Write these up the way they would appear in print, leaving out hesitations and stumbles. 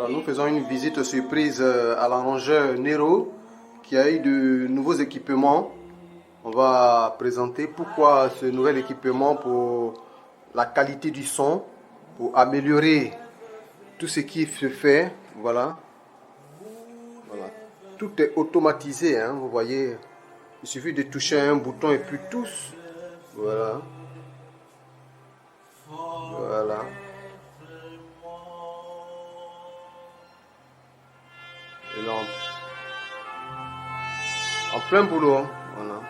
Nous faisons une visite surprise à l'arrangeur Nero qui a eu de nouveaux équipements. On va présenter pourquoi ce nouvel équipement pour la qualité du son, pour améliorer tout ce qui se fait. Voilà. Tout est automatisé, hein, vous voyez. Il suffit de toucher un bouton et puis tous. Voilà. Voilà. Et là, en plein boulot. Voilà.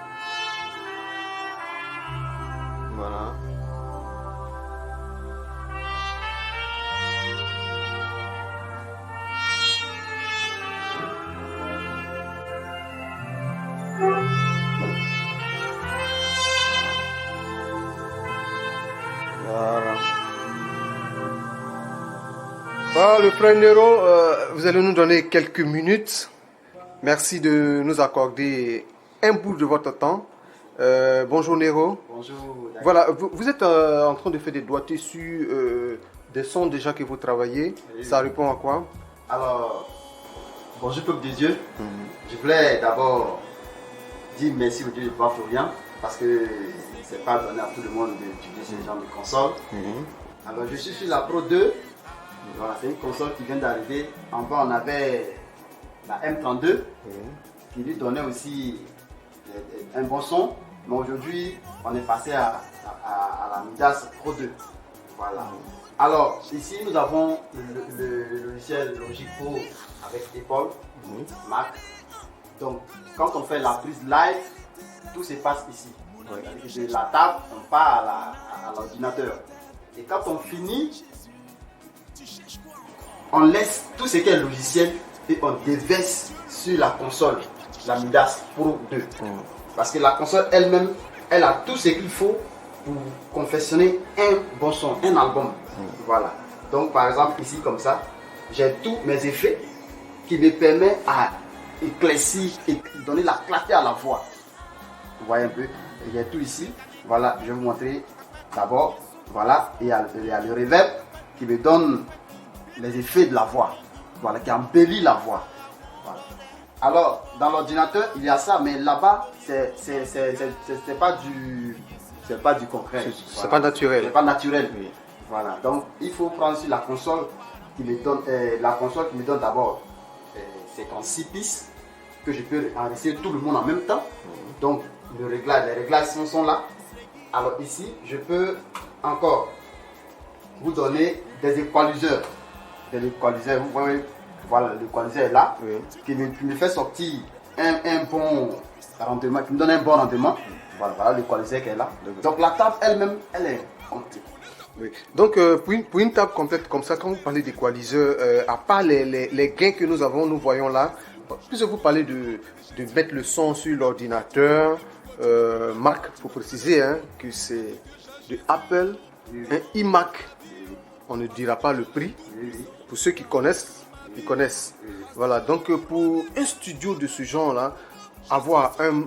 Voilà. Voilà. Voilà, le frère Nero, vous allez nous donner quelques minutes. Merci de nous accorder un bout de votre temps. Bonjour Nero. Bonjour. Voilà, vous êtes en train de faire des doigtés sur des sons déjà que vous travaillez. Oui. Ça répond à quoi? Alors, bonjour peuple de Dieu. Je voulais d'abord dire merci au Dieu de Papa Florian parce que c'est pas donné à tout le monde d'utiliser ce genre de console. Alors, je suis sur la Pro 2. Voilà, c'est une console qui vient d'arriver. En bas, on avait la M32 qui lui donnait aussi un bon son. Mais aujourd'hui, on est passé à la Midas Pro 2. Voilà. Alors, ici, nous avons le logiciel Logic Pro avec épaule, Mac. Donc, quand on fait la prise live, tout se passe ici. De la table, on part à l'ordinateur. Et quand on finit, on laisse tout ce qui est logiciel et on déverse sur la console, la Midas Pro 2. Parce que la console elle-même, elle a tout ce qu'il faut pour confectionner un bon son, un album. Voilà. Donc par exemple ici comme ça, j'ai tous mes effets qui me permettent à éclaircir et donner la clarté à la voix. Vous voyez un peu, j'ai tout ici. Voilà, je vais vous montrer d'abord. Voilà, il y a le reverb qui me donne les effets de la voix. Voilà, qui embellit la voix. Voilà. Alors, dans l'ordinateur, il y a ça, mais là-bas, c'est pas du concret. C'est pas naturel. C'est pas naturel. Oui. Voilà. Donc, il faut prendre sur la console qui me donne, d'abord, c'est en 6 pistes que je peux enregistrer tout le monde en même temps. Donc, les réglages sont là. Alors ici, je peux encore vous donner des équaliseurs. Vous voyez, voilà, l'équaliseur est là, qui me fait sortir un bon rendement, qui me donne un bon rendement. Voilà l'équaliseur qui est là. Donc la table elle-même, elle est complète. Oui. Donc, pour une table complète comme ça, quand vous parlez d'équaliseur, à part les gains que nous avons, nous voyons là, puisque vous parlez de mettre le son sur l'ordinateur, Mac, il faut préciser que c'est de Apple, un iMac, on ne dira pas le prix, pour ceux qui connaissent, ils connaissent. Voilà, donc pour un studio de ce genre-là, avoir un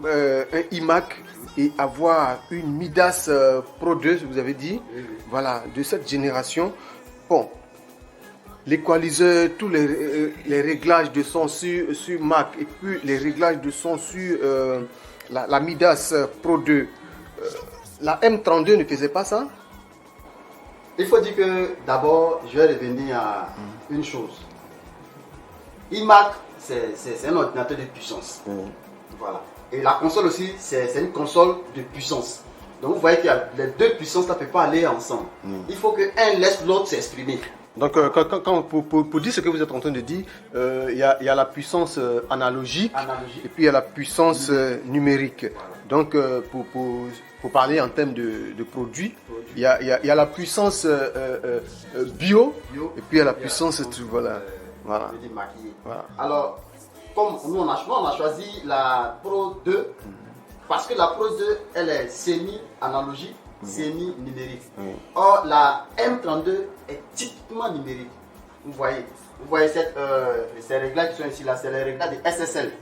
iMac et avoir une Midas Pro 2, vous avez dit, voilà, de cette génération, bon, l'équaliseur, tous les réglages de son sur Mac et puis les réglages de son sur la Midas Pro 2, la M32 ne faisait pas ça? Il faut dire que d'abord, je vais revenir à une chose. iMac, c'est un ordinateur de puissance. Voilà. Et la console aussi, c'est une console de puissance. Donc vous voyez que les deux puissances ne peuvent pas aller ensemble. Il faut que un laisse l'autre s'exprimer. Donc pour dire ce que vous êtes en train de dire, il y a la puissance analogique et puis il y a la puissance numérique. Voilà. Donc pour parler en termes de produits, il y a la puissance bio et puis il y a la puissance voilà. Voilà. Alors, comme nous on a choisi la Pro 2 parce que la Pro 2 elle est semi-analogique, semi-numérique. Or la M32 est typiquement numérique. Vous voyez ces réglages qui sont ici là, c'est les réglages de SSL.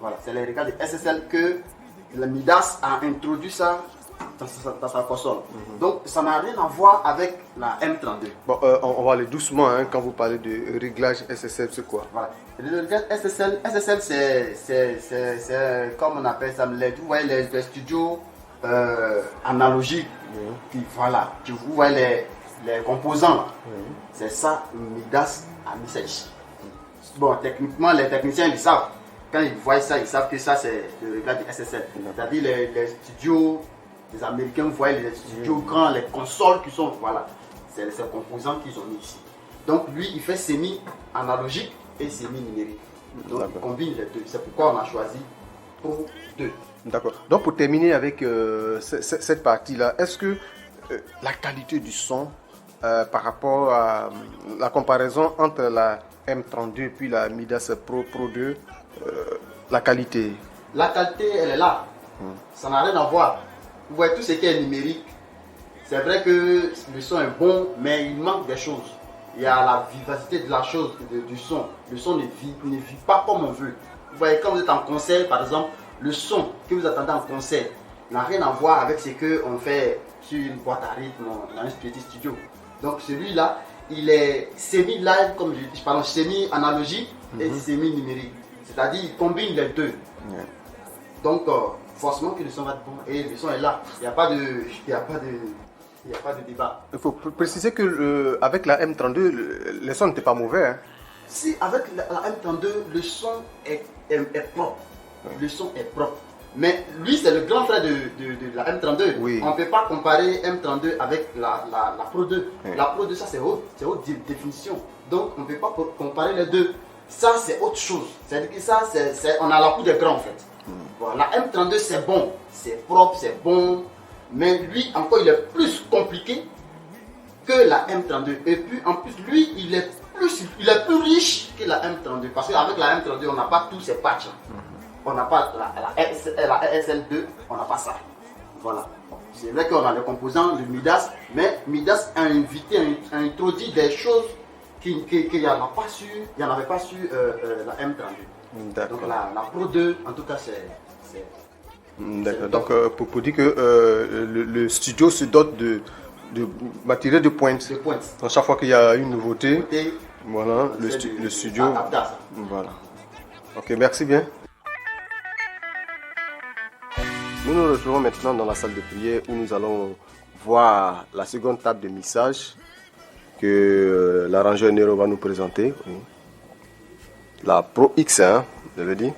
Voilà, c'est les réglages de SSL que la Midas a introduit ça dans sa console. Donc ça n'a rien à voir avec la M32. Bon, on va aller doucement, hein, quand vous parlez de réglage SSL, c'est quoi? Voilà. Le réglage SSL c'est comme on appelle ça, vous voyez les studios analogiques, voilà, vous voyez les composants là. C'est ça, Midas a mis ça ici. Bon, techniquement, les techniciens ils savent. Quand ils voient ça, ils savent que ça c'est le réglage du SSL. C'est-à-dire les studios, les Américains, vous voyez les studios grands, les consoles qui sont, voilà, c'est ces composants qu'ils ont mis ici. Donc lui, il fait semi-analogique et semi-numérique. Donc il combine les deux. C'est pourquoi on a choisi Pro 2. D'accord. Donc pour terminer avec cette partie-là, est-ce que la qualité du son par rapport à la comparaison entre la M32 puis la Midas Pro 2, la qualité? La qualité, elle est là. Ça n'a rien à voir. Vous voyez, tout ce qui est numérique, c'est vrai que le son est bon, mais il manque des choses. Il y a la vivacité de la chose, du son. Le son ne vit pas comme on veut. Vous voyez, quand vous êtes en concert, par exemple, le son que vous attendez en concert n'a rien à voir avec ce qu'on fait sur une boîte à rythme dans un petit studio. Donc celui-là, il est semi-live, comme je dis, pardon, semi-analogique et semi-numérique. C'est-à-dire, il combine les deux. Donc, forcément que le son va être bon. Et le son est là. Il n'y a pas de débat. Il faut préciser que avec la M32, le son n'était pas mauvais. Hein. Si, avec la M32, le son est propre. Le son est propre. Mais lui, c'est le grand frère de la M32. Oui. On ne peut pas comparer M32 avec la Pro 2. Oui. La Pro 2, ça c'est haute définition. Donc, on ne peut pas comparer les deux. Ça, c'est autre chose. C'est-à-dire que ça, on a la coupe des grands en fait. Voilà, la M32, c'est bon. C'est propre, c'est bon. Mais lui, encore, il est plus compliqué que la M32. Et puis, en plus, lui, il est plus riche que la M32. Parce qu'avec la M32, on n'a pas tous ces patchs. On n'a pas la SL2, on n'a pas ça. Voilà. C'est vrai qu'on a les composants de Midas, mais Midas a introduit des choses qu'il n'y en avait pas sur la M32. Donc la Pro 2, en tout cas, c'est d'accord. Donc pour dire que le studio se dote de matériel de pointe. Donc chaque fois qu'il y a une nouveauté, voilà, le studio. Voilà. Ok, merci bien. Nous nous retrouvons maintenant dans la salle de prière où nous allons voir la seconde table de mixage que l'arrangeur Nero va nous présenter. Oui. La Pro X, hein, je l'ai dit.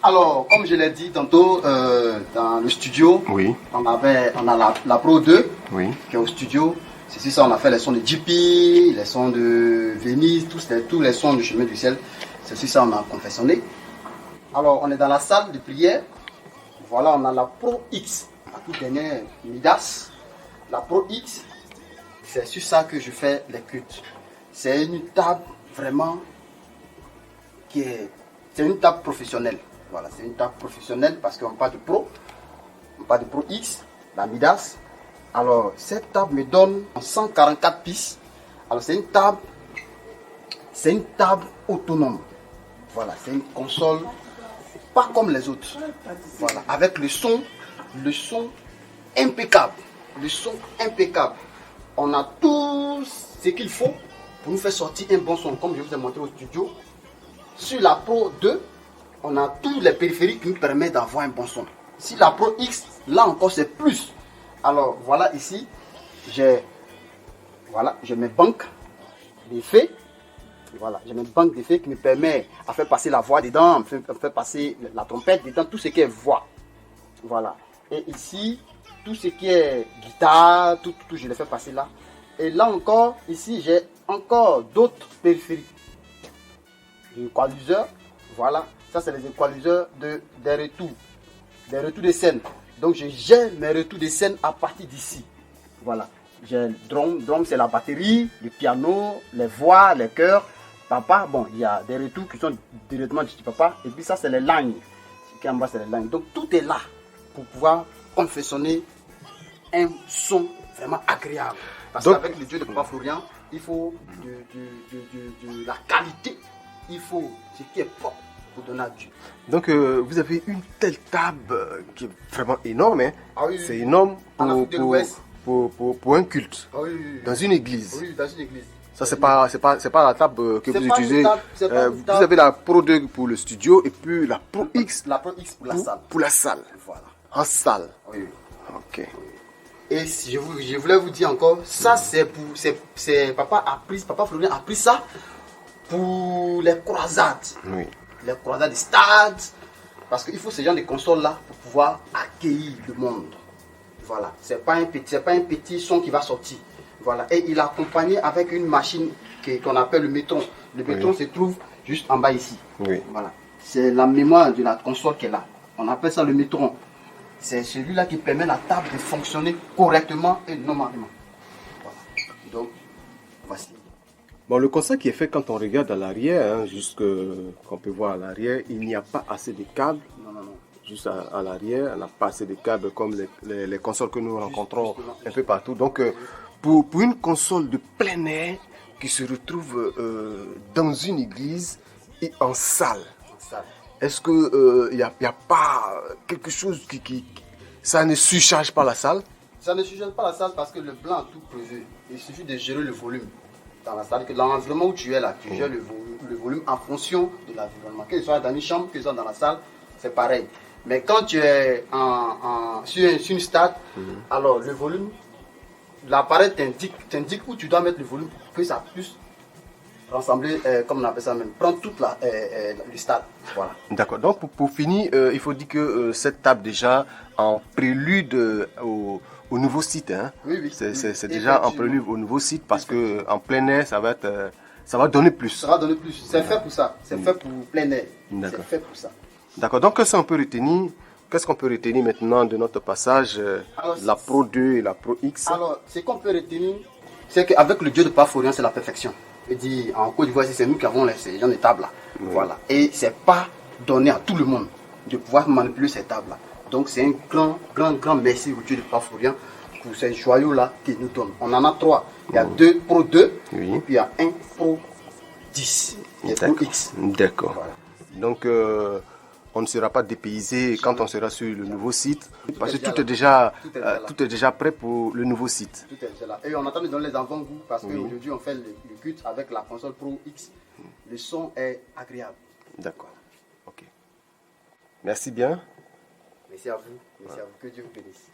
Alors, comme je l'ai dit tantôt, dans le studio, oui. on a la Pro 2 oui. qui est au studio. C'est ça, on a fait les sons de JP, les sons de Venise, tous les sons du chemin du ciel. C'est ça, on a confectionné. Alors, on est dans la salle de prière. Voilà, on a la Pro X, la toute dernière Midas. La Pro X, c'est sur ça que je fais les cultes. C'est une table vraiment c'est une table professionnelle. Voilà, c'est une table professionnelle parce qu'on parle de Pro. On parle de Pro X, la Midas. Alors, cette table me donne 144 pistes. Alors, c'est une table autonome. Voilà, c'est une console pas comme les autres. Voilà, avec le son impeccable. Le son impeccable. On a tout ce qu'il faut pour nous faire sortir un bon son, comme je vous ai montré au studio. Sur la Pro 2, on a tous les périphériques qui nous permettent d'avoir un bon son. Si la Pro X, là encore c'est plus. Alors voilà, ici, j'ai mes banques d'effets. Voilà, j'ai une banque d'effets qui me permet de faire passer la voix dedans, de faire passer la trompette dedans, tout ce qui est voix. Voilà. Et ici, tout ce qui est guitare, tout je le fais passer là. Et là encore, ici, j'ai encore d'autres périphériques. Des équaliseurs, voilà. Ça, c'est les équaliseurs des retours de scène. Donc, je gère mes retours de scène à partir d'ici. Voilà. J'ai le drum, c'est la batterie, le piano, les voix, les chœurs. Papa, bon, il y a des retours qui sont directement du papa. Et puis ça, c'est les lignes. Ce qui est en bas, c'est les lignes. Donc, tout est là pour pouvoir confectionner un son vraiment agréable. Parce qu'avec le Dieu de Papa Florian, il faut de la qualité. Il faut ce qui est propre. pour donner à Dieu. Donc, vous avez une telle table qui est vraiment énorme. Hein? Ah oui, C'est énorme en Afrique de l'Ouest. pour un culte, Ah oui. dans une église. Oui, dans une église. Ça, c'est pas la table que C'est vous pas une utilisez. table, c'est pas une Vous table. avez la Pro 2 pour le studio et puis la Pro X La Pro X pour la salle. pour la salle. Voilà. En salle. Oui, oui. Ok. Et si je voulais vous dire encore, ça c'est pour. Papa Florien a pris ça pour les croisades. Oui. Les croisades des stades. Parce qu'il faut ce genre de consoles-là pour pouvoir accueillir le monde. Voilà. C'est pas un petit son qui va sortir. Voilà. Et il a accompagné avec une machine qu'on appelle le métron. Le métron se trouve juste en bas ici. Oui. Voilà. C'est la mémoire de la console qui est là. On appelle ça le métron. C'est celui-là qui permet à la table de fonctionner correctement et normalement. Voilà. Donc, voici. Bon, le constat qui est fait quand on regarde à l'arrière, hein, qu'on peut voir à l'arrière, il n'y a pas assez de câbles. Non, non, non. Juste à l'arrière, on n'a pas assez de câbles comme les consoles que nous rencontrons un peu partout. Donc, pour une console de plein air qui se retrouve dans une église et en salle, est-ce qu'il n'y a pas quelque chose ça ne surcharge pas la salle? Ça ne surcharge pas la salle parce que le blanc a tout prévu. Il suffit de gérer le volume dans la salle. Dans l'environnement où tu es là, tu gères le volume en fonction de l'environnement. Que ce soit dans une chambre, que ce soit dans la salle, c'est pareil. Mais quand tu es sur une stade, alors le volume, l'appareil t'indique où tu dois mettre le volume pour que ça puisse rassembler, comme on appelle ça même, prendre toute le stade. Voilà. D'accord. Donc pour finir, il faut dire que cette table déjà en prélude au nouveau site. Hein? Oui. C'est déjà en prélude au nouveau site parce que en plein air, ça va donner plus. Ça va donner plus. C'est fait pour ça. C'est fait pour plein air. C'est fait pour ça. D'accord. Donc qu'est-ce qu'on peut retenir maintenant de notre passage, la Pro 2 et la Pro X? Alors, ce qu'on peut retenir, c'est qu'avec le Dieu de Paforian, c'est la perfection. Je dis, en Côte d'Ivoire, c'est nous qui avons ces gens de tables là. Oui. Voilà. Et c'est pas donné à tout le monde de pouvoir manipuler ces tables là. Donc c'est un grand merci au Dieu de Paforian pour ces joyaux là qu'il nous donne. On en a 3. Il y a 2 Pro 2 et puis il y a un Pro 10. Et Pro X. D'accord. Voilà. Donc on ne sera pas dépaysé quand on sera sur le nouveau site, parce que tout est déjà prêt pour le nouveau site. Tout est déjà là. Et on attend de donner les avant-goûts parce qu'aujourd'hui on fait le cut avec la console Pro X. Le son est agréable. D'accord. Ok. Merci bien. Merci à vous. Merci à vous. Que Dieu vous bénisse.